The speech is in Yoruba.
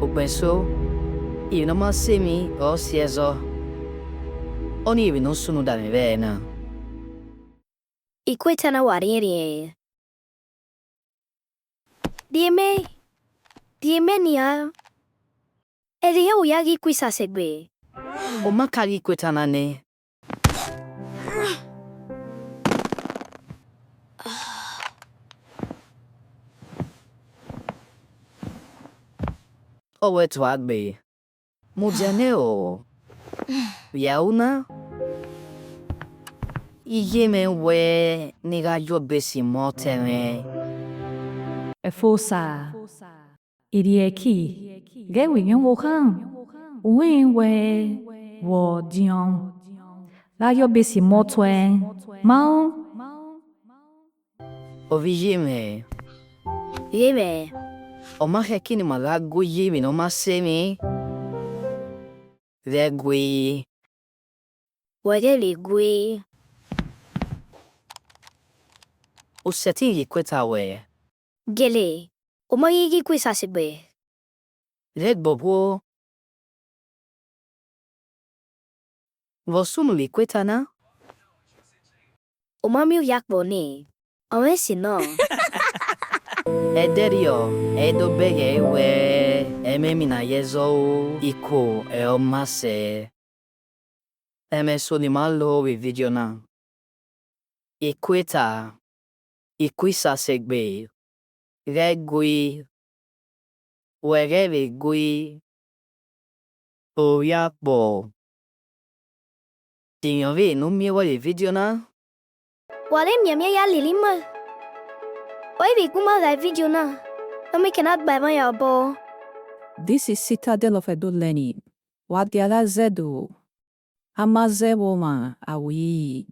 penso, io non massimi o sieso. Oni vi non sono da me vena. I quitana wariri. Dime nia. Eria uyagi quisa segbe. O makari kwetanane. O wetu agbe. Mujaneo. Yauna. Iyeme we niga yobesi moteme. Ẹfosa. Irieki. Gewi yon wokan. Win we. Wo dion. La yo besi motwen. Mao. O vigime. Yeme. O mahekini malagu yimi no masemi. Vegui. Wageli gui. O setingi kweta we. Gele. Umayigi quisa segbe. Red bobo. Vosumu li kwetana? Umamiu yakboni. Awesi no. Ederio, Edo bege we. Ememina yezo. Iko eomase. Eme solimalo we video na. Ikweta. Ikwisa segbe. Regui. Wherever gui. Oyakbo. Tinyovi no mi wale video na. Wale miamia ya lilima. Oivi kuma la video na. Nami cannot buy my elbow. This is Citadel of Edo Language. Wadiala zedo. Amaze woma awi.